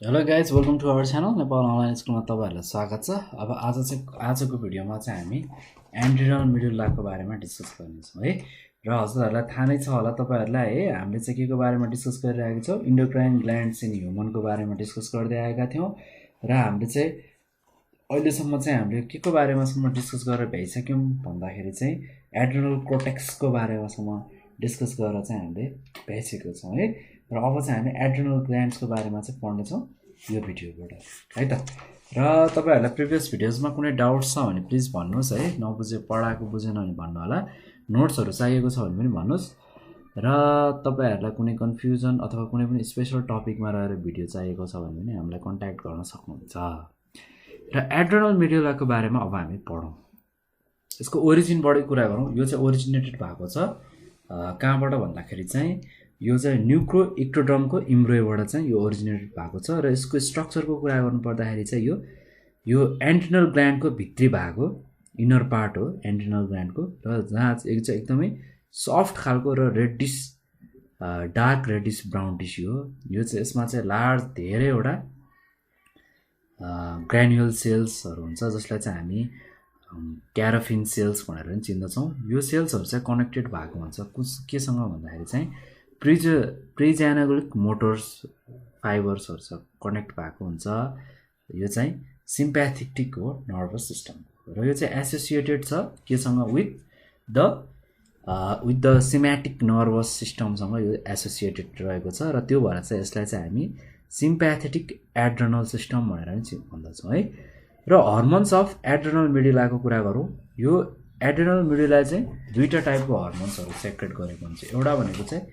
Hello guys welcome to our channel Nepal online स्कुलमा तपाईँहरूलाई स्वागत छ। अब आजको भिडियोमा चाहिँ हामी एन्ड्रिनल मिडुलाको बारेमा डिस्कस गर्नेछौँ है। र हजुरहरूलाई थाहा नै छ होला तपाईँहरूलाई है, हामीले चाहिँ के को बारेमा डिस्कस गरिरहेका छौँ, इन्डोक्राइन ग्ल्यान्ड्स इन ह्युमनको बारेमा डिस्कस गर्दै आएका थियौँ। र हामीले चाहिँ अहिलेसम्म चाहिँ हामीले के को बारेमासम्म डिस्कस गरेर भइसक्यौँ भन्दाखेरि चाहिँ एड्रिनल कोर्टेक्सको बारेमासम्म डिस्कस गरेर चाहिँ हामीले भइसकेको छौँ है। र अब चाहिँ हामी एड्रिनल ग्ल्यान्ड्सको बारेमा चाहिँ पढ्नेछौँ यो भिडियोबाट है त। र तपाईँहरूलाई प्रिभियस भिडियोजमा कुनै डाउट्स छ भने प्लिज भन्नुहोस् है, नबुझे पढाएको बुझेन भने भन्नु होला, नोट्सहरू चाहिएको छ भने पनि भन्नुहोस्। र तपाईँहरूलाई कुनै कन्फ्युजन अथवा कुनै पनि स्पेसल टपिकमा रहेर भिडियो चाहिएको छ भने पनि हामीलाई कन्ट्याक्ट गर्न सक्नुहुन्छ। र एड्रिनल मिडुलाको बारेमा अब हामी पढौँ, यसको ओरिजिनबाटै कुरा गरौँ। यो चाहिँ ओरिजिनेटेड भएको छ कहाँबाट भन्दाखेरि चाहिँ यो चाहिँ न्युक्रो इक्टोडर्मको इम्ब्रोबाट चाहिँ यो ओरिजिनेटेड भएको छ। र यसको स्ट्रक्चरको कुरा गर्नुपर्दाखेरि चाहिँ यो एन्ड्रिनल ग्ल्यान्डको भित्री भाग हो, इनर पार्ट हो एन्ड्रिनल ग्ल्यान्डको। र जहाँ चाहिँ एकदमै सफ्ट खालको र reddish dark reddish brown tissue हो। यो चाहिँ यसमा चाहिँ लार्ज धेरैवटा ग्रान्युल सेल्सहरू हुन्छ, जसलाई चाहिँ हामी क्याराफिन सेल्स भनेर पनि चिन्दछौँ। यो सेल्सहरू चाहिँ कनेक्टेड भएको हुन्छ केसँग भन्दाखेरि चाहिँ प्रिज्यानगुलिक मोटर्स फाइबर्सहरू कनेक्ट भएको हुन्छ। यो चाहिँ सिम्प्याथेटिक हो नर्भस सिस्टम, र यो चाहिँ एसोसिएटेड छ केसँग विथ द सिम्याटिक नर्भस सिस्टमसँग यो एसोसिएटेड रहेको छ। र त्यो भएर चाहिँ यसलाई चाहिँ हामी सिम्प्याथेटिक एड्रिनल सिस्टम भनेर पनि भन्दछौँ है। र हर्मोन्स अफ एड्रिनल मिडुलाको कुरा गरौँ। यो एड्रिनल मिडुला चाहिँ दुईवटा टाइपको हर्मोन्सहरू सेक्रेट गरेको हुन्छ। एउटा भनेको चाहिँ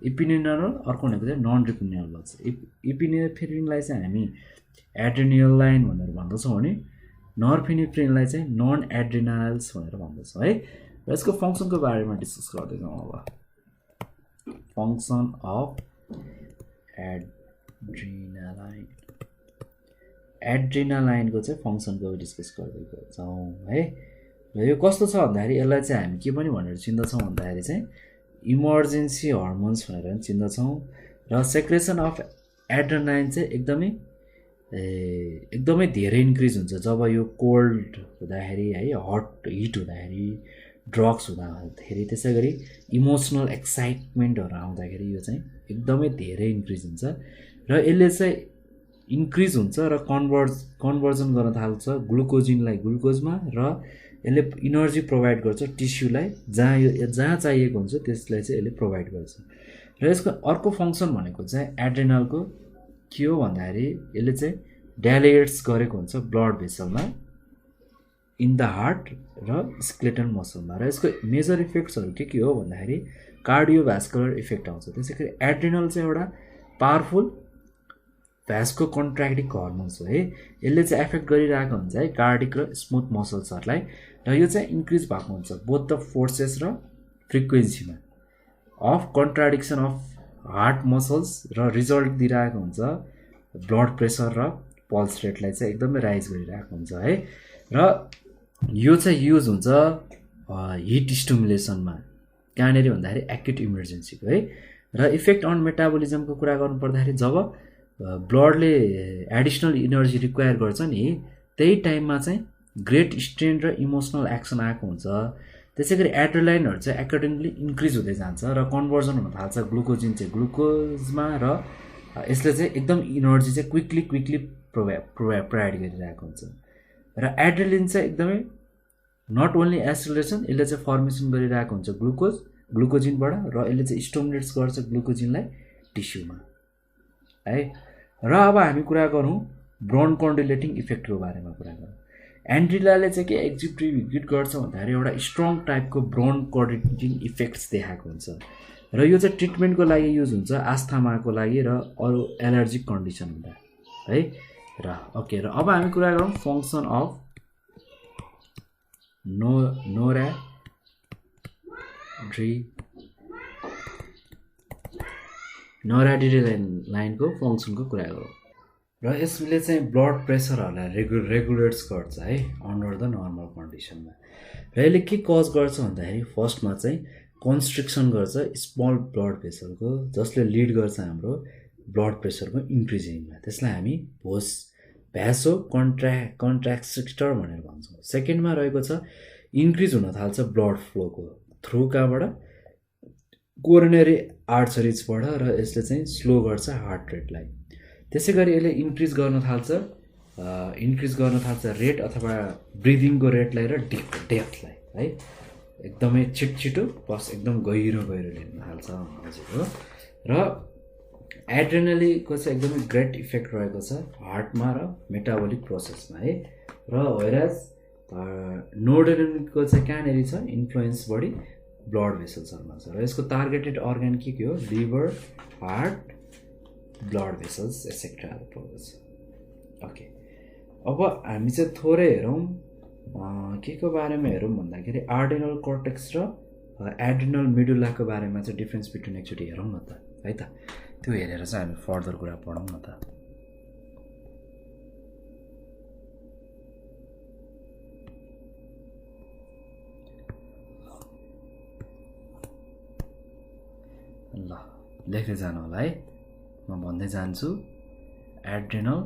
इपिनेफ्रिन, अर्को भनेको चाहिँ नन इपिनेफ्रिन छ। इपिनेफ्रिनलाई चाहिँ हामी एड्रिनलाइन भनेर भन्दछौँ भने नर्फिनेफ्रिनलाई चाहिँ नन एड्रिनाल्स भनेर भन्दछौँ है। र यसको फङ्सनको बारेमा डिस्कस गर्दैछौँ। अब फङ्सन अफ एड्रिनालाइनको चाहिँ फङ्सनको डिस्कस गर्दैको छौँ है। र यो कस्तो छ भन्दाखेरि यसलाई चाहिँ हामी के पनि भनेर चिन्दछौँ भन्दाखेरि चाहिँ इमर्जेन्सी हर्मोन्स भनेर पनि चिन्दछौँ। र सेक्रेसन अफ एड्रिनालाइन चाहिँ एकदमै धेरै इन्क्रिज हुन्छ जब यो कोल्ड हुँदाखेरि है, हिट हुँदाखेरि, ड्रग्स हुँदाखेरि, त्यसै गरी इमोसनल एक्साइटमेन्टहरू आउँदाखेरि यो चाहिँ एकदमै धेरै इन्क्रिज हुन्छ। र यसले चाहिँ इन्क्रिज हुन्छ र कन्भर्जन गर्न थाल्छ ग्लुकोजिनलाई ग्लुकोजमा, र यसले इनर्जी प्रोभाइड गर्छ टिस्युलाई, जहाँ चाहिएको हुन्छ त्यसलाई चाहिँ यसले प्रोभाइड गर्छ। र यसको अर्को फङ्सन भनेको चाहिँ एड्रिनलको के हो भन्दाखेरि यसले चाहिँ डाइलेट्स गरेको हुन्छ ब्लड भेसलमा, इन द हार्ट र स्केलेटल मसलमा। र यसको मेजर इफेक्ट्सहरू के हो भन्दाखेरि कार्डियोभ्यास्कुलर इफेक्ट आउँछ। त्यसै गरी एड्रिनल चाहिँ एउटा पावरफुल भ्यास्को कन्ट्राक्टिक हर्मोन्स हो है। यसले चाहिँ एफेक्ट गरिरहेको हुन्छ है कार्डिक र स्मुथ मसल्सहरूलाई। र यो चाहिँ इन्क्रिज भएको हुन्छ बोथ द फोर्सेस र फ्रिक्वेन्सीमा of contraction of heart muscles, र रिजल्ट दिइरहेको हुन्छ ब्लड प्रेसर र पल्स रेटलाई चाहिँ एकदमै राइज गरिरहेको हुन्छ है। र यो चाहिँ युज हुन्छ हिट स्टिमुलेसनमा, कहाँनिर भन्दाखेरि एक्युट इमर्जेन्सीको है। र इफेक्ट अन मेटाबोलिजमको कुरा गर्नुपर्दाखेरि जब ब्लडले एडिसनल इनर्जी रिक्वायर गर्छ नि, त्यही टाइममा चाहिँ ग्रेट स्ट्रेन र इमोसनल एक्सन आएको हुन्छ। त्यसै गरी एड्रिनालाइनहरू चाहिँ एकर्डिङली इन्क्रिज हुँदै जान्छ र कन्भर्जन हुन थाल्छ ग्लुकोजिन चाहिँ ग्लुकोजमा, र यसले चाहिँ एकदम इनर्जी चाहिँ क्विकली प्रोभाइड गरिरहेको हुन्छ। र एड्रिनालिन चाहिँ एकदमै नट ओन्ली एसिलेसन, यसले चाहिँ फर्मेसन गरिरहेको हुन्छ ग्लुकोजिनबाट, र यसले चाहिँ स्टिमुलेट्स गर्छ ग्लुकोजिनलाई टिस्युमा है। र अब हामी कुरा गरौँ ब्रोन्कोडिलेटिङ इफेक्टको बारेमा कुरा गरौँ। एन्ड्रिनलले चाहिँ के एक्जिक्युट गर्छ भन्दाखेरि एउटा स्ट्रङ टाइपको ब्रोन्कोडिलेटिङ इफेक्ट्स देखाएको हुन्छ। र यो चाहिँ ट्रिटमेन्टको लागि युज हुन्छ आस्थमाको लागि र अरू एलर्जिक कन्डिसन हुँदा है। र ओके, र अब हामी कुरा गरौँ फङ्सन अफ नोराड्रिनालाइनको फङ्सनको कुरा गरौँ। र यसले चाहिँ ब्लड प्रेसरहरूलाई रेगुलेट्स गर्छ है अन्डर द नर्मल कन्डिसनमा। र यसले के कज गर्छ भन्दाखेरि फर्स्टमा चाहिँ कन्स्ट्रिक्सन गर्छ स्मल ब्लड भेसलको, जसले लिड गर्छ हाम्रो ब्लड प्रेसरको इन्क्रिजिङमा, त्यसलाई हामी भ्यासो कन्ट्राक्टर भनेर भन्छौँ। सेकेन्डमा रहेको छ इन्क्रिज हुन थाल्छ ब्लड फ्लोको थ्रु कहाँबाट, कोरोनरी आर्टरिजबाट, र यसले चाहिँ स्लो गर्छ हार्ट रेटलाई। त्यसै गरी यसले इन्क्रिज गर्न थाल्छ रेट अथवा ब्रिदिङको रेटलाई र डेप्थलाई है, एकदमै छिटो प्लस एकदम गहिरो लिन थाल्छ हजुर हो। र एड्रेनलीको चाहिँ एकदमै ग्रेट इफेक्ट रहेको छ हार्टमा र मेटाबोलिक प्रोसेसमा है। र वेयरएज नोरेड्रेनालिनको चाहिँ कहाँनिर छ इन्फ्लुएन्स बढी ब्लड भेसल्सहरूमा छ, र यसको टार्गेटेड अर्गन के हो, लिभर, हार्ट, ब्लड भेसल्स एक्सेट्राहरू पर्दछ। ओके, अब हामी चाहिँ थोरै हेरौँ के को बारेमा हेरौँ भन्दाखेरि आर्डिनल कर्टेक्स र एड्रिनल मेडुलाको बारेमा चाहिँ डिफ्रेन्स बिट्विन एकचोटि हेरौँ न त है त। त्यो हेरेर चाहिँ हामी फर्दर कुरा पढौँ न त। ल लेख्दै जानु होला है, म भन्दै जान्छु। एड्रिनल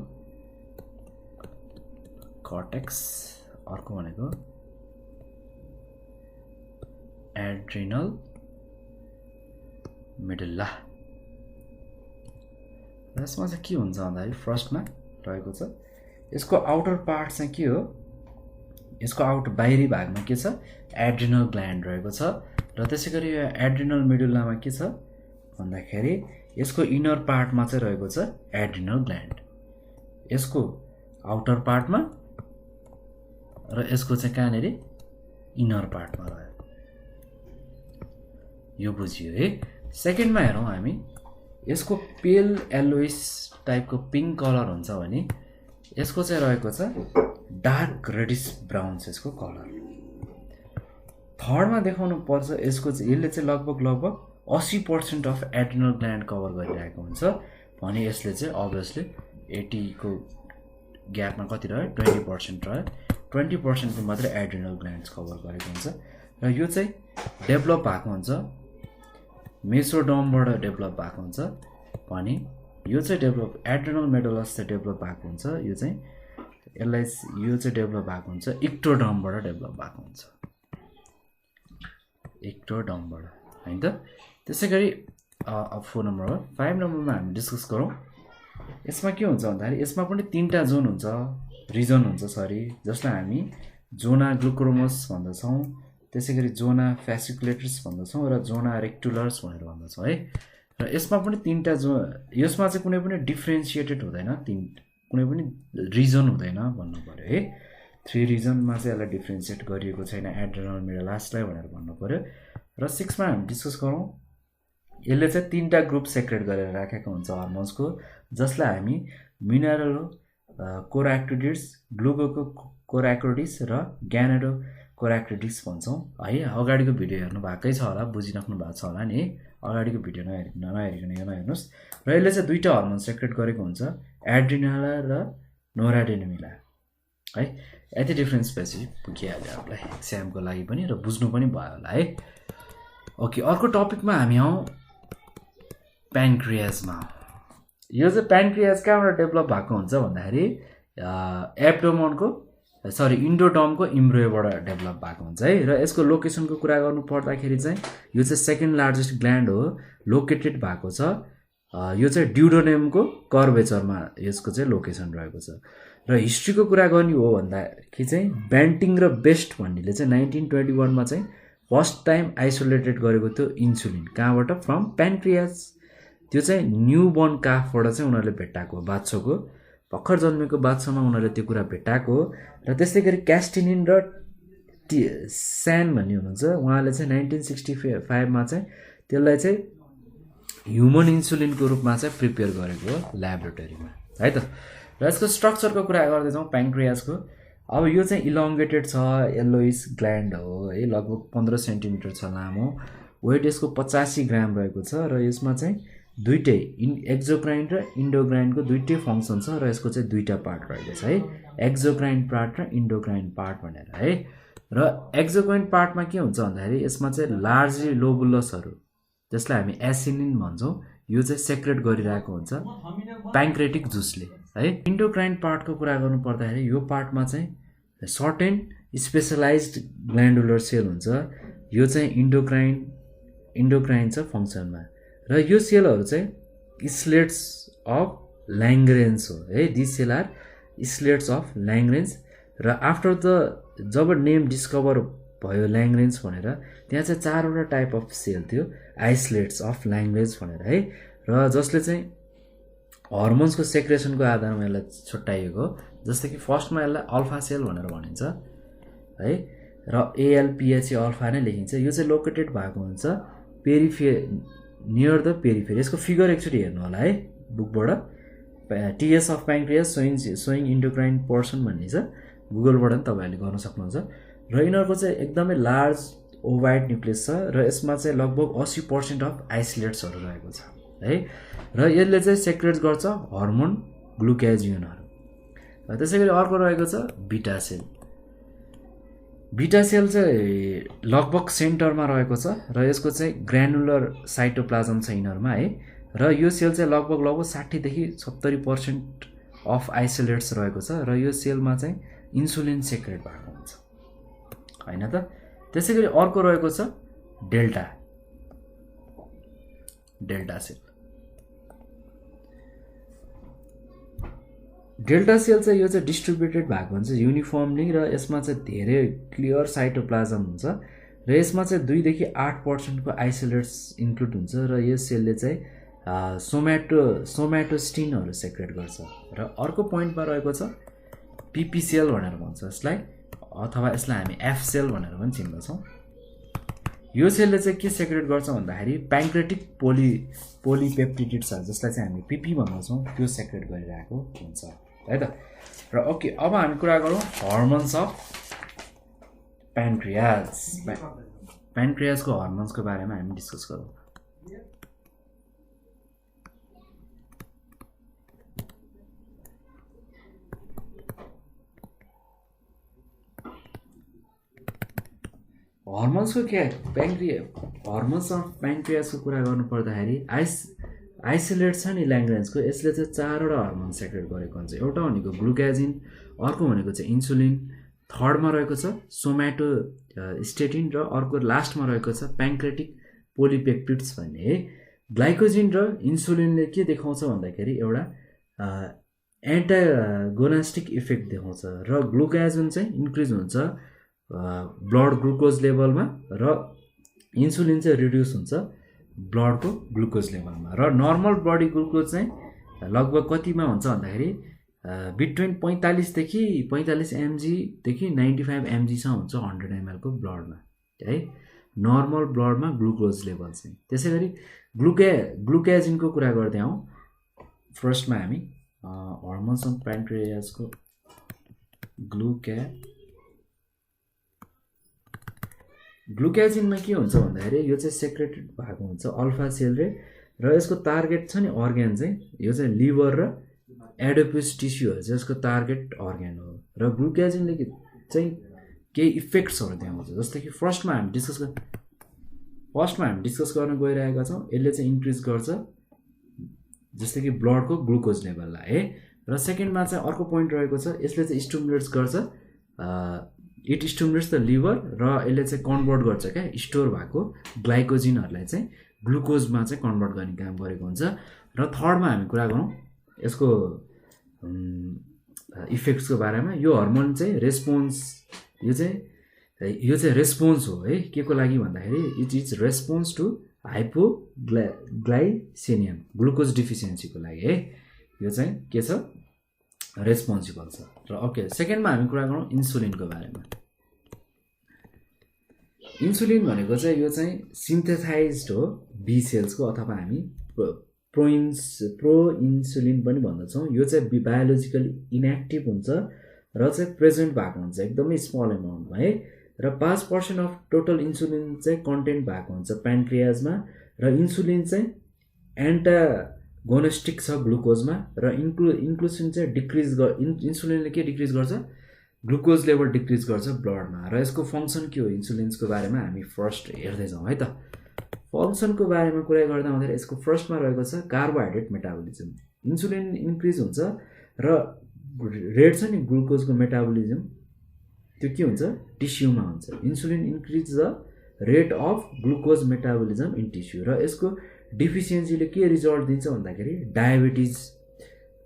कर्टेक्स, अर्को भनेको एड्रिनल मेडुला। र यसमा चाहिँ के हुन्छ भन्दाखेरि फर्स्टमा रहेको छ यसको आउटर पार्ट चाहिँ के हो, यसको बाहिरी भागमा के छ एड्रिनल ग्ल्यान्ड रहेको छ। र त्यसै गरी यो एड्रिनल मेडुलामा के छ भन्दाखेरि यसको इनर पार्टमा चाहिँ रहेको छ एड्रिनल ग्ल्यान्ड, यसको आउटर पार्टमा र यसको चाहिँ कहाँनिर इनर पार्टमा रह्यो, यो बुझियो है। सेकेन्डमा हेरौँ हामी, यसको पेल येलोइस टाइपको पिङ्क कलर हुन्छ भने यसको चाहिँ रहेको छ डार्क रेडिस ब्राउन यसको कलर। थर्डमा देखाउनु पर्छ यसको चाहिँ यसले चाहिँ लगभग 80% अफ एड्रिनल ग्ल्यान्ड कभर गरिरहेको हुन्छ भने यसले चाहिँ अभियसली 80 को ग्यापमा कति रह्यो 20% रह्यो, 20% को मात्रै एड्रिनल ग्ल्यान्ड्स कभर गरेको हुन्छ। र यो चाहिँ डेभलप भएको हुन्छ मेसोडर्मबाट डेभलप भएको हुन्छ भने यो चाहिँ एड्रिनल मेडुलस चाहिँ डेभलप भएको हुन्छ, यो चाहिँ डेभलप भएको हुन्छ इक्टोडर्मबाट डेभलप भएको हुन्छ, इक्टोडर्मबाट हैन त। त्यसै गरी 4 नम्बर हो। 5 नम्बरमा हामी डिस्कस गरौँ। यसमा के हुन्छ भन्दाखेरि यसमा पनि 3टा जोन हुन्छ, रिजन हुन्छ जसलाई हामी जोना ग्लुक्रोमस भन्दछौँ, त्यसै गरी जोना फ्यासिकुलेटर्स भन्दछौँ र जोना रेक्टुलर्स भनेर भन्दछौँ है। र यसमा पनि 3टा यसमा चाहिँ कुनै पनि डिफ्रेन्सिएटेड हुँदैन, कुनै पनि रिजन हुँदैन भन्नु पर्यो है। 3 रिजनमा चाहिँ यसलाई डिफ्रेन्सिएट गरिएको छैन एड्रिनल मेडुलासलाई भनेर भन्नु पर्यो। र 6मा हामी डिस्कस गरौँ, यसले चाहिँ 3टा ग्रुप सेक्रेट गरेर राखेको हुन्छ हर्मोन्सको, जसलाई हामी मिनरल कोराक्टिडिड्स, ग्लुकोकोराक्टिडिड्स र ग्यानेडोकोराक्टिडिड्स भन्छौँ है। अगाडिको भिडियो हेर्नु भएकै छ होला, बुझिराख्नु भएको छ होला नि, अगाडिको भिडियो नहेरिकन यो नहेर्नुहोस्। र यसले चाहिँ 2टा हर्मोन सेक्रेट गरेको हुन्छ, एड्रिनाला र नोराडेनिमिला है। यति डिफ्रेन्स पछि पुगिहाल्यो हामीलाई एक्जामको लागि पनि र बुझ्नु पनि भयो होला है। ओके, अर्को टपिकमा हामी आउँ प्यान्क्रियाजमा। यो चाहिँ प्यान्क्रियाज कहाँबाट डेभलप भएको हुन्छ भन्दाखेरि इन्डोडर्मको इम्ब्रियोबाट डेभलप भएको हुन्छ है। र यसको लोकेसनको कुरा गर्नु पर्दाखेरि चाहिँ यो चाहिँ सेकेन्ड लार्जेस्ट ग्ल्यान्ड हो, लोकेटेड भएको छ। यो चाहिँ ड्युडेनमको कर्वेचरमा यसको चाहिँ लोकेसन रहेको छ। र हिस्ट्रीको कुरा गर्ने हो भन्दाखेरि चाहिँ ब्यान्टिङ र बेस्ट भन्नेले चाहिँ 1921मा चाहिँ फर्स्ट टाइम आइसोलेटेड गरेको थियो इन्सुलिन, कहाँबाट, फ्रम प्यान्क्रियाज। त्यो चाहिँ न्युबर्न काफबाट चाहिँ उनीहरूले भेटाएको, बाछोको भर्खर जन्मेको बाछोमा उनीहरूले त्यो कुरा भेटाएको। र त्यस्तै गरी क्यास्टिनिन र स्यान भन्ने हुनुहुन्छ, उहाँले चाहिँ 1965मा चाहिँ त्यसलाई चाहिँ ह्युमन इन्सुलिनको रूपमा चाहिँ प्रिपेयर गरेको हो ल्याबोरेटरीमा है त। र यसको स्ट्रक्चरको कुरा गर्दै जाउँ प्यान्क्रियाजको। अब यो चाहिँ इलोङ्गेटेड छ, येलोइस ग्ल्यान्ड हो है, लगभग 15 सेन्टिमिटर छ लामो, वेट यसको 85 ग्राम रहेको छ। र यसमा चाहिँ दुईटै एक्जोक्राइन र इन्डोक्राइनको दुईटै फङ्सन छ। र यसको चाहिँ 2टा पार्ट रहेको छ है, एक्जोक्राइन पार्ट र इन्डोक्राइन पार्ट भनेर है। र एक्जोक्राइन पार्टमा के हुन्छ भन्दाखेरि यसमा चाहिँ लार्जली लोबुलसहरू, जसलाई हामी एसिनिन भन्छौँ, यो चाहिँ सेक्रेट गरिरहेको हुन्छ प्याङ्क्रेटिक जुसले है। इन्डोक्राइन पार्टको कुरा गर्नु पर्दाखेरि यो पार्टमा चाहिँ सर्टेन स्पेसलाइज्ड ग्ल्यान्डुलर सेल हुन्छ। यो चाहिँ इन्डोक्राइन छ फङ्सनमा र यो सेलहरू चाहिँ स्लेट्स अफ ल्याङ्ग्रेन्ज हो है। This cell are islets of Langerhans र आफ्टर द जब नेम डिस्कभर भयो ल्याङ्ग्रेन्ज भनेर त्यहाँ चाहिँ 4वटा टाइप अफ सेल थियो आइसोलेट्स अफ ल्याङ्ग्रेन्ज भनेर है। र जसले चाहिँ हर्मोन्सको सेक्रेसनको आधारमा यसलाई छुट्याइएको, जस्तै कि फर्स्टमा यसलाई अल्फा सेल भनेर भनिन्छ है र ALPHA अल्फा नै लेखिन्छ। यो चाहिँ लोकेटेड भएको हुन्छ नियर द पेरिफेरी। यसको फिगर एक्चुअली हेर्नु होला है बुकबाट, TS of pancreas showing endocrine portion भन्ने छ, गुगलबाट पनि तपाईँहरूले गर्न सक्नुहुन्छ। र यिनीहरूको चाहिँ एकदमै लार्ज ओभाइड न्युक्लियस छ र यसमा चाहिँ लगभग 80% अफ आइसोलेट्सहरू रहेको छ है। र यसले चाहिँ सेक्रेट गर्छ हर्मोन ग्लुकाजियोनहरू। त्यसै गरी अर्को रहेको छ बिटा सेल। बिटा सेल चाहिँ लगभग सेन्टरमा रहेको छ र यसको चाहिँ ग्रानुलर साइटोप्लाजम छ यिनीहरूमा है। र यो सेल चाहिँ लगभग 60 देखि 70% अफ आइसोलेट्स रहेको छ र यो सेलमा चाहिँ इन्सुलिन सेक्रेट भएको हुन्छ हैन त। त्यसै गरी अर्को रहेको छ डेल्टा सेल। डेल्टा सेल चाहिँ यो चाहिँ डिस्ट्रिब्युटेड भएको हुन्छ युनिफर्मली र यसमा चाहिँ धेरै क्लियर साइटोप्लाजम हुन्छ र यसमा चाहिँ 2 देखि 8% को आइसोलेट्स इन्क्लुड हुन्छ र यस सेलले चाहिँ सोमाटोस्टिनहरू सेक्रेट गर्छ। र अर्को पोइन्टमा रहेको छ PP सेल भनेर भन्छ यसलाई, अथवा यसलाई हामी F सेल भनेर पनि चिन्दछौँ। यो सेलले चाहिँ के सेक्रेट गर्छ भन्दाखेरि प्याङ्क्रेटिक पोलिपेप्टिड छ जसलाई चाहिँ हामी PP भन्दछौँ, त्यो सेक्रेट गरिरहेको हुन्छ है त। र ओके, अब हामी कुरा गरौँ हर्मोन्स अफ प्यान्क्रियासको हर्मोन्सको बारेमा हामी डिस्कस गरौँ। हर्मोन्सको हर्मोन्स अफ प्यान्क्रियासको कुरा गर्नु पर्दाखेरि आइसोलेट छ नि ल्याङ्ग्रेन्जको, यसले चाहिँ 4वटा हर्मोन सेक्रेट गरेको हुन्छ। एउटा भनेको ग्लुकाजिन, अर्को भनेको चाहिँ इन्सुलिन, थर्डमा रहेको छ सोमाटोस्टेटिन र अर्को लास्टमा रहेको छ प्याङ्क्रेटिक पोलिपेप्टिड्स भन्ने है। ग्लाइकोजिन र इन्सुलिनले के देखाउँछ भन्दाखेरि एउटा एन्टागोनास्टिक इफेक्ट देखाउँछ र ग्लुकाजिन चाहिँ इन्क्रिज हुन्छ ब्लड ग्लुकोज लेभलमा र इन्सुलिन चाहिँ रिड्युस हुन्छ ब्लडको ग्लुकोज लेभलमा। र नर्मल बडी ग्लुकोज चाहिँ लगभग कतिमा हुन्छ भन्दाखेरि बिट्विन 45 देखि 45 mg देखि 95 mg सम्म हुन्छ 100 ml को ब्लडमा है, नर्मल ब्लडमा ग्लुकोज लेभल चाहिँ। त्यसै गरी ग्लुकाजिनको कुरा गर्दै आउँ। फर्स्टमा हामी हर्मोन्स अफ प्यान्क्रियासको ग्लुकाजिनमा के हुन्छ भन्दाखेरि यो चाहिँ सेक्रेटेड भएको हुन्छ अल्फा सेलले र यसको टार्गेट छ नि अर्ग्यान चाहिँ यो चाहिँ लिभर र एडोपस टिस्युहरू चाहिँ यसको टार्गेट अर्ग्यान हो। र ग्लुकाजिनले चाहिँ केही इफेक्ट्सहरू देखाउँछ, जस्तै कि फर्स्टमा हामी डिस्कस गर्न गइरहेका छौँ। यसले चाहिँ इन्क्रिज गर्छ जस्तै कि ब्लडको ग्लुकोज लेभललाई है। र सेकेन्डमा चाहिँ अर्को पोइन्ट रहेको छ, यसले चाहिँ स्टिमुलेट्स गर्छ, इट स्टिमुलेट्स द लिभर र यसले चाहिँ कन्भर्ट गर्छ क्या स्टोर भएको ग्लाइकोजिनहरूलाई चाहिँ ग्लुकोजमा चाहिँ कन्भर्ट गर्ने काम गरेको हुन्छ। र थर्डमा हामी कुरा गरौँ यसको इफेक्ट्सको बारेमा। यो हर्मोन चाहिँ यो चाहिँ रेस्पोन्स हो है, के को लागि भन्दाखेरि it is response to hypoglycemia glucose डिफिसियन्सीको लागि है। यो चाहिँ के छ रेस्पोन्सिबल छ। र ओके, सेकेन्डमा हामी कुरा गरौँ इन्सुलिनको बारेमा। इन्सुलिन भनेको चाहिँ यो चाहिँ सिन्थेसाइज्ड हो बी सेल्सको, अथवा हामी प्रो इन्सुलिन पनि भन्दछौँ। यो चाहिँ बायोलोजिकली इनएक्टिभ हुन्छ र चाहिँ प्रेजेन्ट भएको हुन्छ एकदमै स्मल एमाउन्टमा है। र 5% अफ टोटल इन्सुलिन चाहिँ कन्टेन्ट भएको हुन्छ प्यान्क्रियाजमा। र इन्सुलिन चाहिँ एन्टागोनिस्टिक छ ग्लुकोजमा र इन्क्लुसन चाहिँ इन्सुलिनले के डिक्रिज गर्छ ग्लुकोज लेभल डिक्रिज गर्छ ब्लडमा। र यसको फङ्सन के हो इन्सुलिन्सको बारेमा हामी फर्स्ट हेर्दै जाउँ है त। फङ्सनको बारेमा कुरा गर्दा हुँदाखेरि यसको फर्स्टमा रहेको छ कार्बोहाइड्रेट मेटाबोलिजम। इन्सुलिन इन्क्रिज हुन्छ र रेट छ नि ग्लुकोजको मेटाबोलिजम त्यो के हुन्छ टिस्युमा हुन्छ। Insulin increase the rate of glucose metabolism in tissue र यसको डिफिसियन्सीले के रिजल्ट दिन्छ भन्दाखेरि डायबिटिज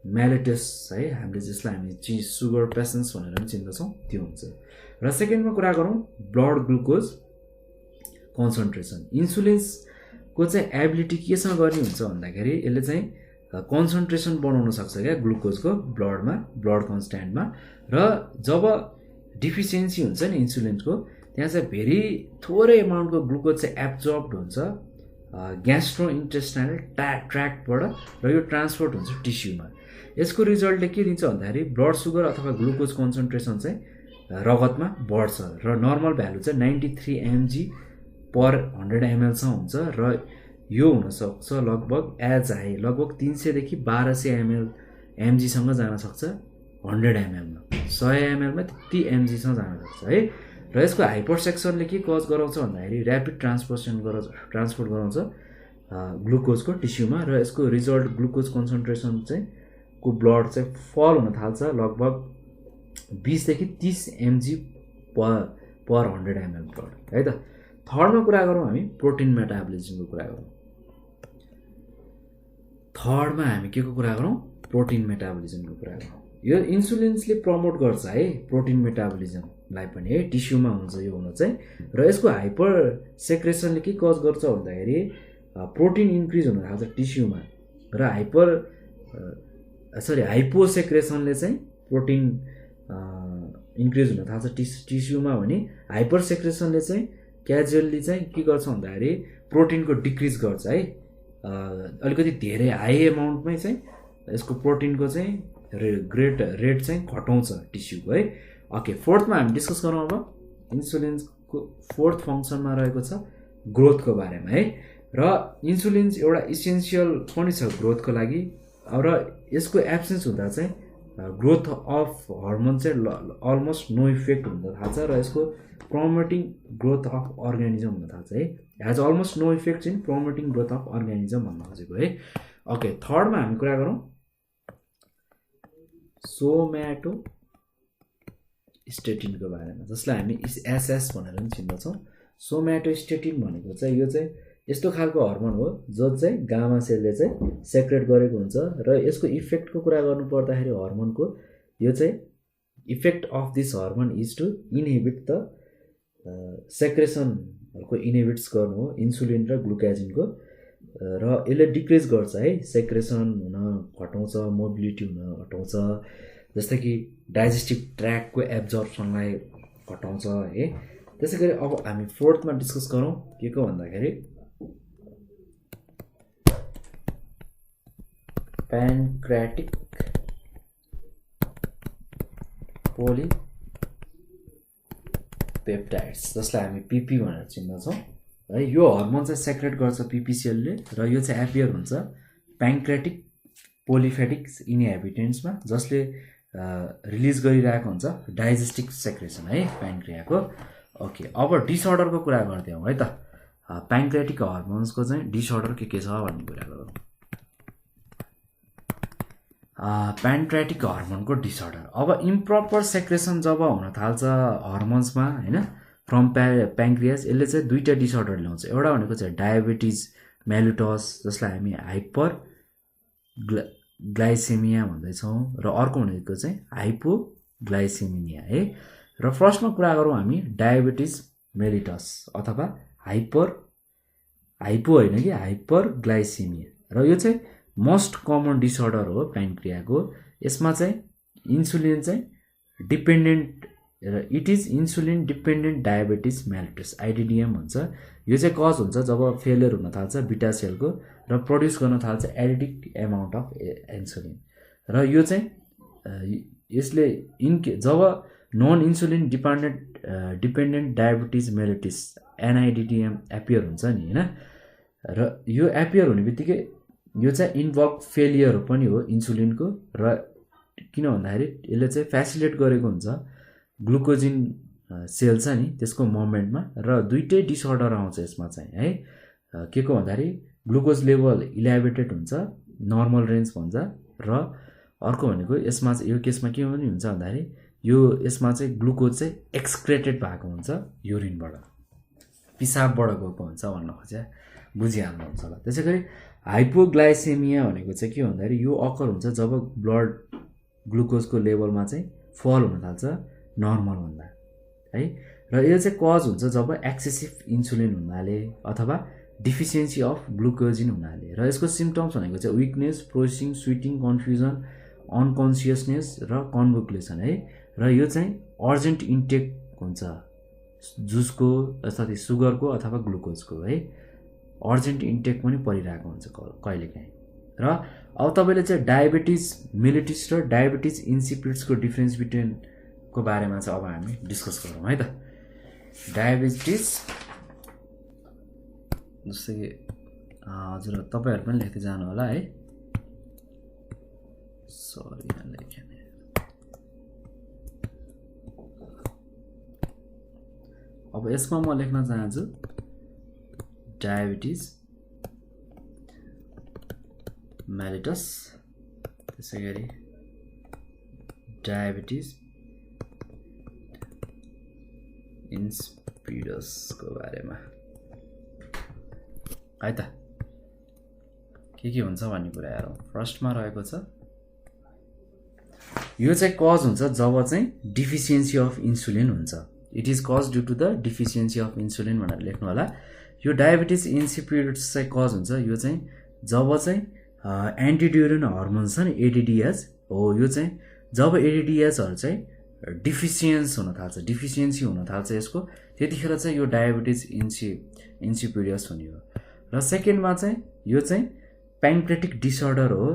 मेलिटस है हामीले जसलाई हामी सुगर पेसेन्ट्स भनेर पनि चिन्दछौँ त्यो हुन्छ। र सेकेन्डमा कुरा गरौँ ब्लड ग्लुकोज कन्सन्ट्रेसन। इन्सुलिन्सको चाहिँ एबिलिटी केसँग गर्ने हुन्छ भन्दाखेरि यसले चाहिँ कन्सन्ट्रेसन बनाउन सक्छ क्या ग्लुकोजको ब्लडमा ब्लड कन्स्ट्यान्टमा। र जब डिफिसियन्सी हुन्छ नि इन्सुलिनको त्यहाँ चाहिँ भेरी थोरै एमाउन्टको ग्लुकोज चाहिँ एब्जर्ब्ड हुन्छ ग्यास्ट्रो इन्टेस्टाइनल ट्र्याक्टबाट र यो ट्रान्सपोर्ट हुन्छ टिस्युमा। यसको रिजल्टले के दिन्छ भन्दाखेरि ब्लड सुगर अथवा ग्लुकोज कन्सन्ट्रेसन चाहिँ रगतमा बढ्छ र नर्मल भ्यालु चाहिँ 93 mg पर 100 ml सम्म हुन्छ र यो हुनसक्छ लगभग एज हाई लगभग 300 देखि 1200 mg सँग जान सक्छ 100 ml मा। 100 ml मा 30 mg सम्म जान सक्छ है। र यसको हाइपरसेक्सनले के कज गराउँछ भन्दाखेरि ऱ्यापिड ट्रान्सपोर्ट गराउँछ ग्लुकोजको टिस्युमा र यसको रिजल्ट ग्लुकोज कन्सन्ट्रेसन चाहिँ को ब्लड चाहिँ फल हुन थाल्छ लगभग 20 देखि 30 mg पर 100 ml ब्लड है त। थर्डमा कुरा गरौँ हामी प्रोटिन मेटाबोलिजमको कुरा गरौँ। थर्डमा हामी के को कुरा गरौँ प्रोटिन मेटाबोलिजमको कुरा गरौँ। यो इन्सुलिन्सले प्रमोट गर्छ है प्रोटिन मेटाबोलिजमलाई पनि है टिस्युमा हुन्छ यो हुन चाहिँ। र यसको हाइपर सेक्रेसनले के कज गर्छ भन्दाखेरि प्रोटिन इन्क्रिज हुन थाल्छ टिस्युमा र हाइपो सेक्रेसनले चाहिँ प्रोटिन इन्क्रिज हुन थाल्छ टिस्युमा भने हाइपर सेक्रेसनले चाहिँ क्याजुअल्ली चाहिँ के गर्छ भन्दाखेरि प्रोटिनको डिक्रिज गर्छ है। अलिकति धेरै हाई एमाउन्टमै चाहिँ यसको प्रोटिनको चाहिँ रेट चाहिँ घटाउँछ टिस्युको है। ओके फोर्थमा हामी डिस्कस गरौँ अब इन्सुलिन्सको फोर्थ फङ्सनमा रहेको छ ग्रोथको बारेमा है। र इन्सुलिन्स एउटा इसेन्सियल पनि छ ग्रोथको लागि र यसको एब्सेन्स हुँदा चाहिँ ग्रोथ अफ हर्मोन चाहिँ अलमोस्ट नो इफेक्ट हुन थाल्छ र यसको प्रमोटिङ ग्रोथ अफ अर्गानिजम हुन थाल्छ है। Has almost no effect in promoting growth of organism भन्न खोजेको है। ओके थर्डमा हामी कुरा गरौँ सोम्याटोस्टेटिनको बारेमा जसलाई हामी एसएस भनेर पनि चिन्दछौँ। सोम्याटोस्टेटिन भनेको चाहिँ यो चाहिँ यस्तो खालको हर्मोन हो जो चाहिँ गामा सेलले चाहिँ सेक्रेट गरेको हुन्छ र यसको इफेक्टको कुरा गर्नु पर्दाखेरि हर्मोनको यो चाहिँ effect of this hormone is to inhibit the सेक्रेसनहरूको इनहिबिट्स गर्नु हो इन्सुलिन र ग्लुकाजिनको र यसले डिक्रिज गर्छ है सेक्रेसन हुन घटाउँछ मोबिलिटी हुन घटाउँछ जस्तै कि डाइजेस्टिभ ट्र्याकको एब्जर्प्सनलाई घटाउँछ है। त्यसै गरी अब हामी फोर्थमा डिस्कस गरौँ के को भन्दाखेरि प्यानक्रियाटिक पोलिपेप्टाइड्स जसलाई हामी पिपी भनेर चिन्दछौँ है। यो हर्मोन चाहिँ सेक्रेट गर्छ पिपी सेलले र यो चाहिँ एपियर हुन्छ प्यानक्रियाटिक पोलिफेटिक्स इनहेबिटेन्ट्समा जसले रिलिज गरिरहेको हुन्छ डाइजेस्टिक सेक्रेसन है प्यानक्रियाको। ओके अब डिसअर्डरको कुरा गर्दै हौँ है त। प्यानक्रियाटिक हर्मोन्सको चाहिँ डिसअर्डर के छ भन्ने कुरा गरौँ। प्यानक्रियाटिक हर्मोनको डिसअर्डर अब इम्प्रपर सेक्रेसन जब हुन थाल्छ हर्मोन्समा होइन फ्रम प्यानक्रियास यसले चाहिँ दुईवटा डिसअर्डर ल्याउँछ। एउटा भनेको चाहिँ डायबिटिज मेलिटस जसलाई हामी हाइपर ग्लाइसेमिया भन्दैछौँ र अर्को भनेको चाहिँ हाइपोग्लाइसेमिया है। र फर्स्टमा कुरा गरौँ हामी डायबिटिज मेलिटस अथवा हाइपो होइन कि हाइपर ग्लाइसेमिया र यो चाहिँ मोस्ट कमन डिसअर्डर हो प्यानक्रियाको। यसमा चाहिँ इन्सुलिन चाहिँ डिपेन्डेन्ट र it is insulin dependent diabetes mellitus IDDM भन्छ। यो चाहिँ कज हुन्छ जब फेलियर हुन थाल्छ बिटा सेलको र प्रड्युस गर्न थाल्छ एडिटिक एमाउन्ट अफ इन्सुलिन र यो चाहिँ यसले जब non insulin dependent diabetes mellitus NIDDM appear हुन्छ नि होइन। र यो एपियर हुने बित्तिकै यो चाहिँ इन्भल्भ फेलियर पनि हो इन्सुलिनको र किन भन्दाखेरि यसले चाहिँ फेसिलिटेट गरेको हुन्छ ग्लुकोजिन सेल छ नि त्यसको मुभमेन्टमा र दुईटै डिसअर्डर आउँछ यसमा चाहिँ है। के को भन्दाखेरि ग्लुकोज लेभल इलेभेटेड हुन्छ, नर्मल रेन्ज भन्छ। र अर्को भनेको यसमा चाहिँ यो केसमा के पनि हुन्छ भन्दाखेरि यो यसमा चाहिँ ग्लुकोज चाहिँ एक्सक्रेटेड भएको हुन्छ युरिनबाट, पिसाबबाट गएको हुन्छ भन्न खोजे, बुझिहाल्नुहुन्छ होला। त्यसै गरी हाइपोग्लाइसेमिया भनेको चाहिँ के भन्दाखेरि यो अकर हुन्छ जब ब्लड ग्लुकोजको लेभलमा चाहिँ फल हुन थाल्छ नर्मलभन्दा है। र यो चाहिँ कज हुन्छ जब एक्सेसिभ इन्सुलिन हुनाले अथवा डिफिसियन्सी अफ ग्लुकोजिन हुनाले। र यसको सिम्टम्स भनेको चाहिँ विकनेस, प्रोसेसिङ, स्विटिङ, कन्फ्युजन, अनकन्सियसनेस र कन्भोकुलेसन है। र यो चाहिँ अर्जेन्ट इन्टेक हुन्छ जुसको, साथै सुगरको अथवा ग्लुकोजको है, अर्जेन्ट इन्टेक पनि परिरहेको हुन्छ कहिलेकाहीँ। र अब तपाईँले चाहिँ डायबिटिज मेलिटस र डायबिटिज इन्सिपिड्सको डिफ्रेन्स बिट्विनको बारेमा चाहिँ अब हामी डिस्कस गरौँ है त। डायबिटिज जस्तै कि हजुर तपाईँहरू पनि लेख्दै जानु होला है, सरी यहाँ लेखेँ। अब यसमा म लेख्न चाहन्छु डायबिटिज मेलिटस, त्यसै गरी डायबिटिज इन्सिपिडसको बारेमा है त। के हुन्छ भन्ने कुरा हेरौँ। फर्स्टमा रहेको छ यो चाहिँ कज हुन्छ जब चाहिँ डिफिसियन्सी अफ इन्सुलिन हुन्छ। It is cause due to the deficiency of insulin भनेर लेख्नु होला। यो डायबिटिज इन्सिपिडस चाहिँ कज हुन्छ यो चाहिँ जब चाहिँ एन्टिड्युरिन हर्मोन छ नि एडिडिएच हो, यो चाहिँ जब एडिडिएचहरू चाहिँ डिफिसियन्सी हुन थाल्छ यसको, त्यतिखेर चाहिँ यो डायबिटिज इन्सिपिडस हुने हो। र सेकेन्डमा चाहिँ यो चाहिँ प्याङ्क्रेटिक डिसअर्डर हो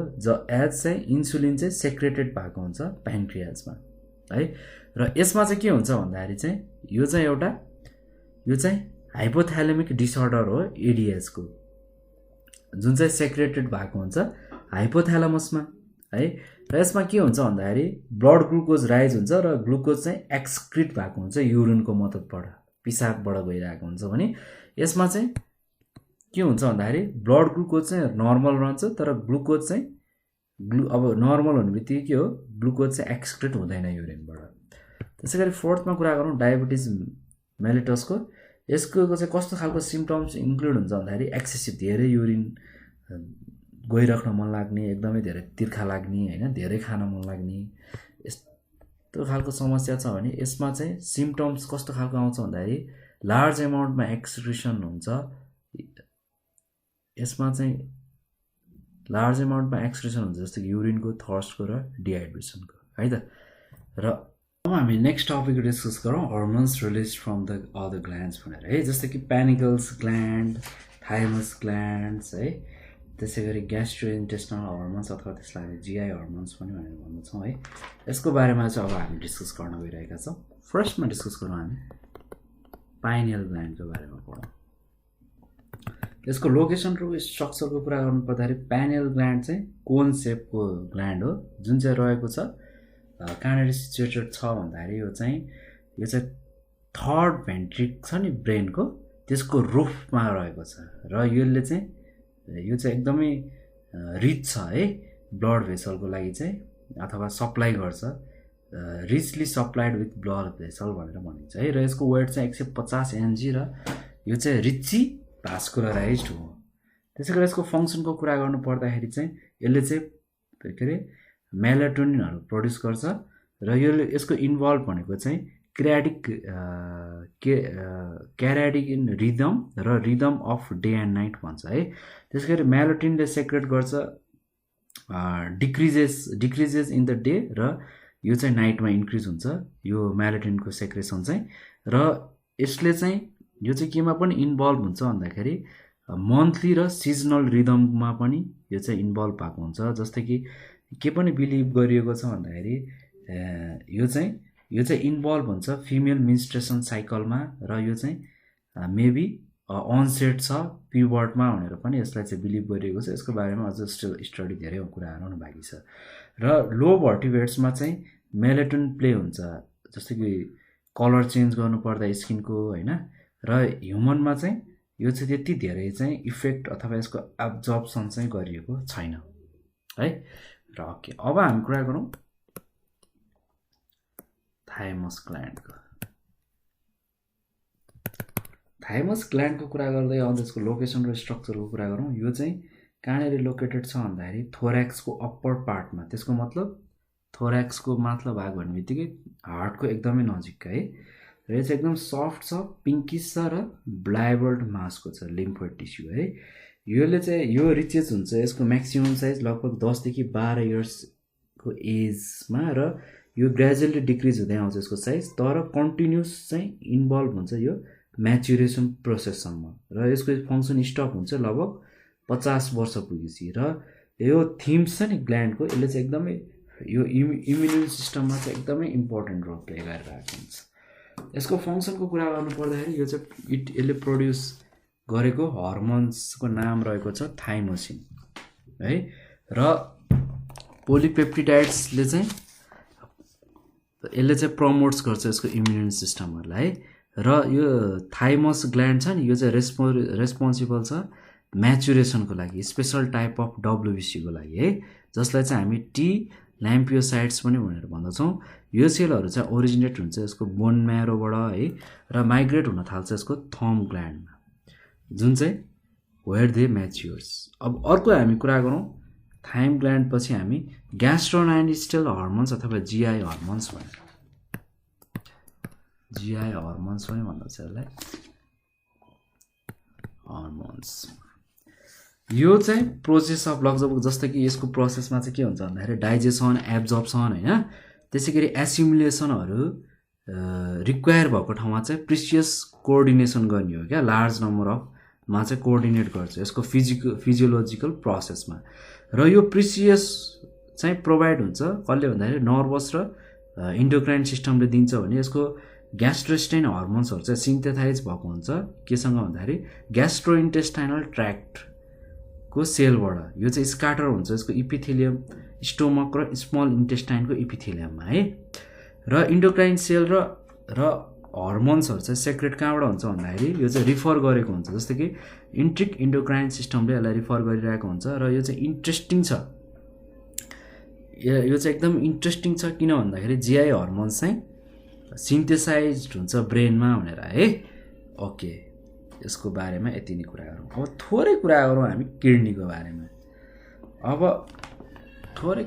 एज चाहिँ इन्सुलिन चाहिँ सेक्रेटेड भएको हुन्छ प्याङ्क्रियाजमा है। र यसमा चाहिँ के हुन्छ भन्दाखेरि चाहिँ यो चाहिँ हाइपोथ्यालेमिक डिसअर्डर हो एडिएचको, जुन चाहिँ सेक्रेटेड भएको हुन्छ हाइपोथ्यालमसमा है। र यसमा के हुन्छ भन्दाखेरि ब्लड ग्लुकोज राइज हुन्छ र ग्लुकोज चाहिँ एक्सक्रिट भएको हुन्छ युरिनको मद्दतबाट, पिसाबबाट गइरहेको हुन्छ भने यसमा चाहिँ के हुन्छ भन्दाखेरि ब्लड ग्लुकोज चाहिँ नर्मल रहन्छ, तर ग्लुकोज चाहिँ अब नर्मल हुने बित्तिकै के हो ग्लुकोज चाहिँ एक्सक्रिट हुँदैन युरिनबाट। त्यसै गरी फोर्थमा कुरा गरौँ डायबिटिज मेलिटसको। यसको चाहिँ कस्तो खालको सिम्टम्स इन्क्लुड हुन्छ भन्दाखेरि एक्सेसिभ धेरै युरिन गइराख्न मन लाग्ने, एकदमै धेरै तिर्खा लाग्ने होइन, धेरै खान मन लाग्ने, यस्तो खालको समस्या छ भने यसमा चाहिँ सिम्टम्स कस्तो खालको आउँछ भन्दाखेरि लार्ज एमाउन्टमा एक्सक्रिसन हुन्छ। यसमा चाहिँ लार्ज एमाउन्टमा एक्सक्रिसन हुन्छ जस्तो कि युरिनको, थर्स्टको र डिहाइड्रेसनको है त। र अब हामी नेक्स्ट टपिक डिस्कस गरौँ hormones release from the other glands भनेर है, जस्तो कि पेनिकल्स ग्ल्यान्ड, थाइमस ग्ल्यान्ड्स है, त्यसै गरी ग्यास्ट्रोइन्टेस्टिनल हर्मोन्स अथवा त्यसलाई जिआई हर्मोन्स पनि भनेर भन्दछौँ है। यसको बारेमा चाहिँ अब हामी डिस्कस गर्न गइरहेका छौँ। फर्स्टमा डिस्कस गरौँ हामी पाइनियल ग्ल्यान्डको बारेमा पढौँ। यसको लोकेसन र स्ट्रक्चरको कुरा गर्नु पर्दाखेरि पाइनियल ग्ल्यान्ड चाहिँ कोन सेपको ग्ल्यान्ड हो, जुन चाहिँ रहेको छ कहाँनिर सिचुएटेड छ भन्दाखेरि यो चाहिँ थर्ड भेन्ट्रिक छ नि ब्रेनको, त्यसको रुफमा रहेको छ। र यो चाहिँ एकदमै रिच छ है ब्लड भेसलको लागि चाहिँ, अथवा सप्लाई गर्छ, richly supplied with blood vessel भनेर भनिन्छ है। र यसको वेट चाहिँ 150 mg र यो चाहिँ रिची भास्कुलराइज्ड हो। त्यसै गरी यसको फङ्सनको कुरा गर्नु पर्दाखेरि चाहिँ यसले चाहिँ के अरे मेलाटोनिनहरू प्रड्युस गर्छ र यसको इन्भल्भ भनेको चाहिँ क्याराडिन रिदम र rhythm of day and night भन्छ है। त्यसै गरी मेलाटोनिनले सेक्रेट गर्छ डिक्रिजेस इन द डे र यो चाहिँ नाइटमा इन्क्रिज हुन्छ यो मेलाटोनिनको सेक्रेसन चाहिँ। र यसले चाहिँ यो चाहिँ केमा पनि इन्भल्भ हुन्छ भन्दाखेरि मन्थली र सिजनल रिदममा पनि यो चाहिँ इन्भल्भ भएको हुन्छ। जस्तै कि के पनि बिलिभ गरिएको छ भन्दाखेरि यो चाहिँ इन्भल्भ हुन्छ फिमेल मेन्स्ट्रुएसन साइकलमा र यो चाहिँ मेबी अनसेट छ प्युबर्टमा भनेर पनि यसलाई चाहिँ बिलिभ गरिएको छ। यसको बारेमा अझ स्टडी धेरै कुराहरू हुनु बाँकी छ। र लो भर्टिब्रेट्समा चाहिँ मेलाटोनिन प्ले हुन्छ, जस्तो कि कलर चेन्ज गर्नु पर्दा स्किनको होइन। र ह्युमनमा चाहिँ यो चाहिँ त्यति धेरै चाहिँ इफेक्ट अथवा यसको एब्जर्प्सन चाहिँ गरिएको छैन है। र ओके, अब हामी कुरा गरौँ थाइमस ग्ल्यान्डको। थाइमस ग्ल्यान्डको कुरा गर्दै अब यसको लोकेसन र स्ट्रक्चरको कुरा गरौँ। यो चाहिँ कहाँनिर लोकेटेड छ भन्दाखेरि थोर्याक्सको अप्पर पार्टमा। त्यसको मतलब थोर्याक्सको माथिल्लो भाग भन्ने बित्तिकै हार्टको एकदमै नजिक है। र यो चाहिँ एकदम सफ्ट छ, पिङ्किस छ र ब्लाइबर्ड मासको छ, लिम्फोइड टिस्यु है। योले चाहिँ यो रिचेस हुन्छ, यसको म्याक्सिमम साइज लगभग 10 देखि 12 इयर्सको एजमा, र यो ग्रेजुअली डिक्रिज हुँदै आउँछ यसको साइज, तर कन्टिन्युस चाहिँ इन्भल्भ हुन्छ यो म्याचुरेसन प्रोसेससम्म, र यसको फङ्सन स्टप हुन्छ लगभग 50 वर्ष पुगेपछि। र यो थिम्स छ नि ग्ल्यान्डको, यसले चाहिँ एकदमै यो इम्युन सिस्टममा चाहिँ एकदमै इम्पोर्टेन्ट रोल प्ले गरिरहेको हुन्छ। यसको फङ्सनको कुरा गर्नु पर्दाखेरि यो चाहिँ यसले प्रड्युस गरेको हर्मोन्सको नाम रहेको छ थाइमोसिन है। र पोलिपेप्टिडाइड्सले चाहिँ यसले चाहिँ प्रमोट्स गर्छ यसको इम्युन सिस्टमहरूलाई। र यो थाइमस ग्ल्यान्ड छ नि, यो चाहिँ रेस्पोन्सिबल छ म्याचुरेसनको लागि, स्पेसल टाइप अफ डब्लुबिसीको लागि है, जसलाई चाहिँ हामी टी ल्याम्पियोसाइट्स पनि भनेर भन्दछौँ। यो सेलहरू चाहिँ ओरिजिनेट हुन्छ यसको बोन म्यारोबाट है, र माइग्रेट हुन थाल्छ यसको थम ग्ल्यान्डमा, जुन चाहिँ वेयर दे म्याच्योर्स। अब अर्को हामी कुरा गरौँ थाइम ग्ल्यान्ड पछि हामी ग्यास्ट्रोइन्टेस्टाइनल हर्मोन्स अथवा जिआई हर्मोन्स भनेर, जिआई हर्मोन्स पनि भन्दछ यसलाई, हर्मोन्स। यो चाहिँ प्रोसेस अफ लगभग जस्तो कि यसको प्रोसेसमा चाहिँ के हुन्छ भन्दाखेरि डाइजेसन, एब्जर्प्सन होइन, त्यसै गरी एसिमुलेसनहरू रिक्वायर भएको ठाउँमा चाहिँ प्रिसियस कोअर्डिनेसन गर्ने हो क्या, लार्ज नम्बर अफमा चाहिँ कोअर्डिनेट गर्छ यसको फिजियोलोजिकल प्रोसेसमा। र यो प्रिसियस चाहिँ प्रोभाइड हुन्छ कसले भन्दाखेरि नर्भस र इन्डोक्राइन सिस्टमले दिन्छ भने यसको ग्यास्ट्रोइन्टेस्टाइन हर्मोन्सहरू चाहिँ सिन्थेसाइज भएको हुन्छ केसँग भन्दाखेरि ग्यास्ट्रोइन्टेस्टाइनल ट्र्याक्टको सेलबाट। यो चाहिँ स्क्याटर हुन्छ यसको इपिथेलियम, स्टोमक र स्मल इन्टेस्टाइनको इपिथेलियममा है। र इन्डोक्राइन सेल र हर्मोन्सहरू चाहिँ सेक्रेट कहाँबाट हुन्छ भन्दाखेरि यो चाहिँ रिफर गरेको हुन्छ, जस्तो कि इन्ट्रिक इन्डोक्राइन सिस्टमले यसलाई रिफर गरिरहेको हुन्छ। र यो चाहिँ इन्ट्रेस्टिङ छ, यो चाहिँ एकदम इन्ट्रेस्टिङ छ, किन भन्दाखेरि जिआई हर्मोन्स चाहिँ सिन्थेसाइज हुन्छ ब्रेनमा भनेर है। ओके, यसको बारेमा यति नै कुरा गरौँ। अब थोरै कुरा गरौँ हामी किडनीको बारेमा। अब थोरै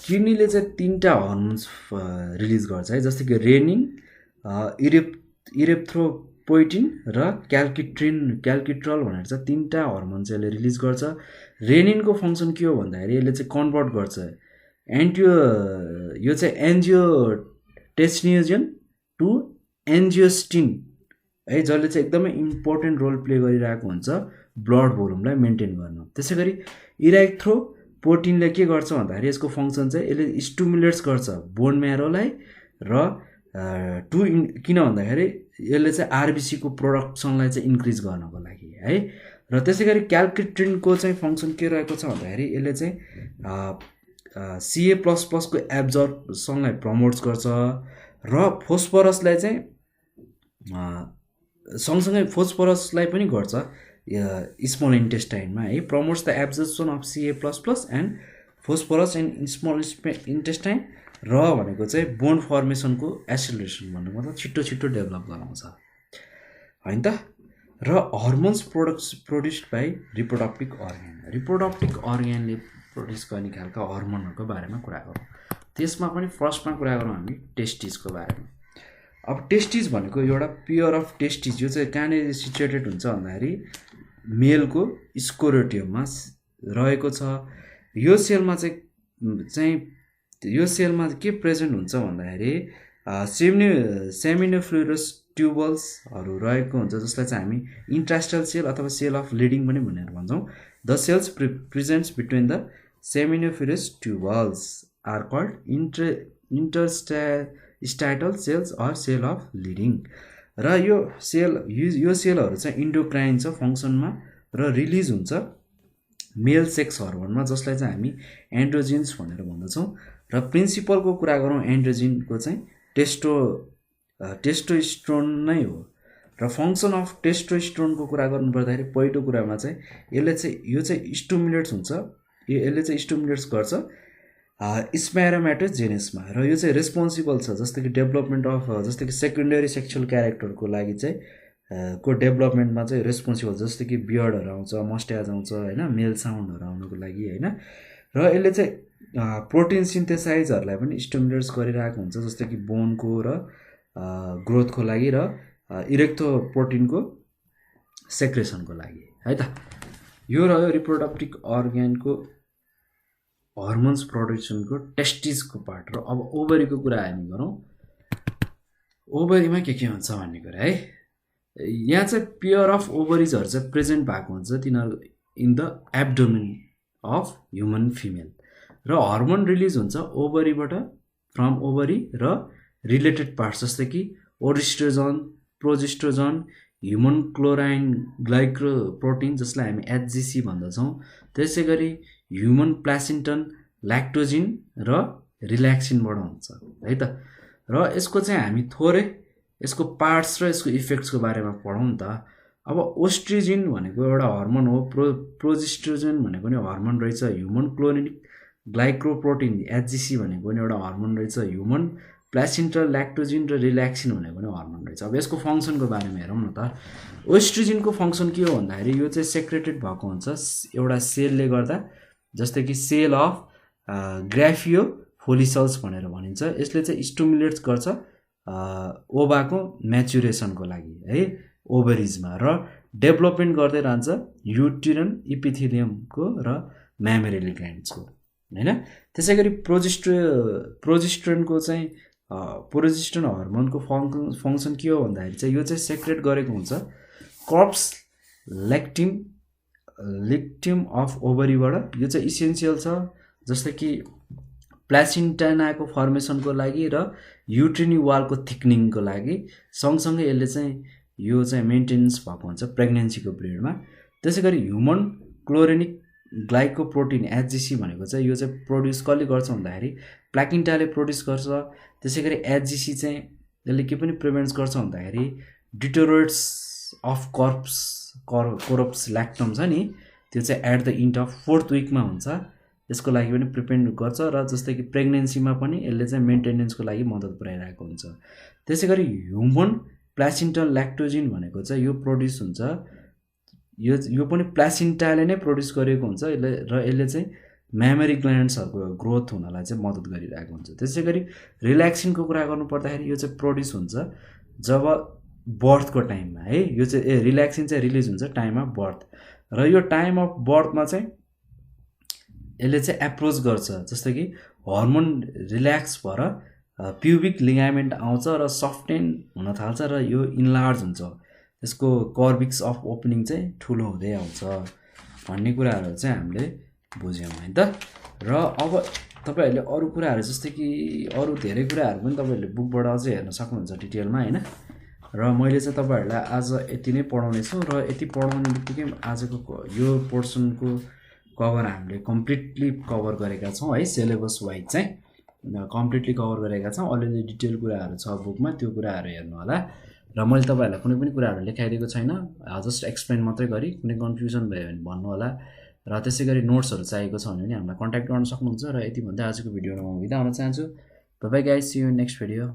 किडनीले चाहिँ 3टा हर्मोन्स रिलिज गर्छ है, जस्तो कि रेनिन, इरेथ्रोपोइटिन र क्याल्किट्रल भनेर चाहिँ 3टा हर्मोन चाहिँ यसले रिलिज गर्छ। रेनिनको फङ्सन के हो भन्दाखेरि यसले चाहिँ कन्भर्ट गर्छ यो चाहिँ एन्जियोटेन्सिनोजेन टु एन्जियोस्टिन है, जसले चाहिँ एकदमै इम्पोर्टेन्ट रोल प्ले गरिरहेको हुन्छ ब्लड भोल्युमलाई मेन्टेन गर्न। त्यसै गरी इरेथ्रोपोइटिनले के गर्छ भन्दाखेरि यसको फङ्सन चाहिँ यसले स्टिमुलेट्स गर्छ बोन म्यारोलाई, र किन भन्दाखेरि यसले चाहिँ आरबिसीको प्रोडक्सनलाई चाहिँ इन्क्रिज गर्नको लागि है। र त्यसै गरी क्याल्किट्रिनको चाहिँ फङ्सन के रहेको छ भन्दाखेरि यसले चाहिँ CA++ को एब्जर्प्सनलाई प्रमोट्स गर्छ, र फोस्फरसलाई चाहिँ सँगसँगै फोस्फरसलाई पनि गर्छ स्मल इन्टेस्टाइनमा है, promotes the absorption of CA++ and phosphorus in small intestine. र भनेको चाहिँ बोन फर्मेसनको एसिलेरेसन भन्नु मतलब छिटो डेभलप गराउँछ होइन त। र हर्मोन्स प्रोड्युस्ड बाई रिप्रोडक्टिभ अर्ग्यानले प्रड्युस गर्ने खालका हर्मोनहरूको बारेमा कुरा गरौँ। त्यसमा पनि फर्स्टमा कुरा गरौँ हामी टेस्टिसको बारेमा। अब टेस्टिस भनेको एउटा पेयर अफ टेस्टिस, यो चाहिँ कहाँनिर सिचुएटेड हुन्छ भन्दाखेरि मेलको स्कोरोटियममा रहेको छ। यो सेलमा यो सेलमा के प्रेजेन्ट हुन्छ भन्दाखेरि सेमिनोफ्लुरस ट्युबल्सहरू रहेको हुन्छ, जसलाई चाहिँ हामी इन्ट्रास्टल सेल अथवा सेल अफ लिडिङ पनि भनेर भन्छौँ। The cells presents between the seminiferous tubules are called interstitial cells or cell of Leydig. र यो सेलहरू चाहिँ इन्डोक्राइन छ फङ्सनमा र रिलिज हुन्छ मेल सेक्स हर्मोनमा, जसलाई चाहिँ हामी एन्ड्रोजिन्स भनेर भन्दछौँ। र प्रिन्सिपलको कुरा गरौँ एन्ड्रोजिनको चाहिँ टेस्टोस्टेरोन नै हो। र फङ्सन अफ टेस्टोस्टेरोनको कुरा गर्नुपर्दाखेरि पहिलो कुरामा चाहिँ यो चाहिँ स्टिमुलेट्स हुन्छ, यसले चाहिँ स्टिमुलेट्स गर्छ स्पेरोमेटोजेनेसिसमा, र यो चाहिँ रेस्पोन्सिबल छ जस्तो कि डेभलपमेन्ट अफ जस्तो कि सेकेन्डरी सेक्सुअल क्यारेक्टरको लागि चाहिँ को डेभलपमेन्टमा चाहिँ रेस्पोन्सिबल, जस्तो कि बियर्डहरू आउँछ, मस्ट्याज आउँछ होइन, मेल साउन्डहरू आउनुको लागि होइन। र यसले चाहिँ प्रोटिन सिन्थेसाइजहरूलाई पनि स्टिमुलेट्स गरिरहेको हुन्छ, जस्तो कि बोनको र ग्रोथको लागि र इरेक्थोप्रोटिनको सेक्रेसनको लागि है त। यो रह्यो रिप्रोडक्टिभ अर्ग्यानको हर्मोन्स प्रोडक्सनको टेस्टिसको पार्ट। र अब ओभरीको कुरा हामी गरौँ, ओभरीमा के हुन्छ भन्ने कुरा है। यहाँ चाहिँ पेयर अफ ओभरिजहरू चाहिँ प्रेजेन्ट भएको हुन्छ तिनीहरू in the abdomen of human female, र हर्मोन रिलिज हुन्छ ओभरीबाट, फ्रम ओभरी र रिलेटेड पार्ट्स जस्तै कि ओरिस्ट्रोजन, प्रोजेस्ट्रोजन, ह्युमन क्लोराइन ग्लाइकोप्रोटिन जसलाई हामी एचजिसी भन्दछौँ, त्यसै गरी ह्युमन प्लासेन्टन, ल्याक्टोजिन र रिल्याक्सिनबाट हुन्छ है त। र यसको चाहिँ हामी थोरै यसको पार्ट्स र यसको इफेक्ट्सको बारेमा पढौँ नि त। अब ओस्ट्रोजिन भनेको एउटा हर्मोन हो, प्रोजेस्ट्रोजन भनेको पनि हर्मोन रहेछ, ह्युमन क्लोरिन ग्लाइकोप्रोटिन एचजिसी भनेको पनि एउटा हर्मोन रहेछ, ह्युमन प्लासेन्टल, ल्याक्टोजिन र रिल्याक्सिन भनेको पनि हर्मोन रहेछ। अब यसको फङ्सनको बारेमा हेरौँ न त। ओस्ट्रोजिनको फङ्सन के हो भन्दाखेरि यो चाहिँ सेक्रेटेड भएको हुन्छ एउटा सेलले गर्दा, जस्तै कि सेल अफ ग्राफियो फोलिसल्स भनेर भनिन्छ। यसले चाहिँ स्टिमुलेट्स गर्छ ओभाको म्याचुरेसनको लागि है ओभरिजमा, र डेभलपमेन्ट गर्दै रहन्छ युटेरन इपिथेलियमको र म्यामेरी ग्ल्यान्ड्सको होइन। त्यसै गरी प्रोजेस्टेरोनको चाहिँ प्रोजेस्टेरोन हर्मोनको फङ्सन के हो भन्दाखेरि चाहिँ यो चाहिँ सेक्रेट गरेको हुन्छ कर्प्स लेक्टिम अफ ओभरीबाट। यो चाहिँ इसेन्सियल छ जस्तै कि प्लासेन्टाको फर्मेसनको लागि र युट्रिनी वालको थिक्निङको लागि। सँगसँगै यसले चाहिँ यो चाहिँ मेन्टेनेन्स भएको हुन्छ प्रेग्नेन्सीको पिरियडमा। त्यसै गरी ह्युमन क्लोरेनिक ग्लाइकोप्रोटिन एचजिसी भनेको चाहिँ यो चाहिँ प्रोड्युस कसले गर्छ भन्दाखेरि प्लाकेन्टाले प्रोड्युस गर्छ। त्यसै गरी एचजिसी चाहिँ यसले के पनि प्रिभेन्ट्स गर्छ भन्दाखेरि डिटोरेट्स अफ कोरप्स ल्याक्टम छ नि, त्यो चाहिँ at the end of 4th विकमा हुन्छ, यसको लागि पनि प्रिपेयर गर्छ। र जस्तै कि प्रेग्नेन्सीमा पनि यसले चाहिँ मेन्टेनेन्सको लागि मद्दत पुऱ्याइरहेको हुन्छ। त्यसै गरी ह्युमन प्लासेन्टल ल्याक्टोजिन भनेको चाहिँ यो प्रोड्युस हुन्छ, यो पनि प्लासेन्टाले नै प्रोड्युस गरेको हुन्छ र यसले चाहिँ म्यामेरी ग्ल्यान्ड्सहरूको ग्रोथ हुनलाई चाहिँ मद्दत गरिरहेको हुन्छ। त्यसै गरी रिल्याक्सिनको कुरा गर्नु पर्दाखेरि यो चाहिँ प्रोड्युस हुन्छ जब बर्थको टाइममा है। यो चाहिँ रिल्याक्सिन चाहिँ रिलिज हुन्छ टाइम अफ बर्थ, र यो टाइम अफ बर्थमा चाहिँ यसले चाहिँ एप्रोच गर्छ, जस्तो कि हर्मोन रिल्याक्स भएर प्युबिक लिगामेन्ट आउँछ र सफ्टेन हुन थाल्छ र यो इन्लार्ज हुन्छ, यसको कर्बिक्स अफ ओपनिङ चाहिँ ठुलो हुँदै आउँछ भन्ने कुराहरू चाहिँ हामीले बुझ्यौँ है त। र अब तपाईँहरूले अरू कुराहरू जस्तै कि अरू धेरै कुराहरू पनि तपाईँहरूले बुकबाट अझै हेर्न सक्नुहुन्छ डिटेलमा होइन। र मैले चाहिँ तपाईँहरूलाई आज यति नै पढाउनेछु, र यति पढाउने बित्तिकै आजको यो पोर्सनको कभर हामीले कम्प्लिटली कभर गरेका छौँ है। सिलेबस वाइज चाहिँ कम्प्लिटली कभर गरेका छौँ। अलिअलि डिटेल कुराहरू छ बुकमा, त्यो कुराहरू हेर्नु होला। र मैले तपाईँहरूलाई कुनै पनि कुराहरू लेखाइदिएको छैन, जस्ट एक्सप्लेन मात्रै गरी। कुनै कन्फ्युजन भयो भने भन्नु होला। र त्यसै गरी नोट्सहरू चाहिएको छ भने हामीलाई कन्ट्याक्ट गर्न सक्नुहुन्छ। र यति भन्दै आजको भिडियोमा म बिदा हुन चाहन्छु। Bye bye guys, see you in next video.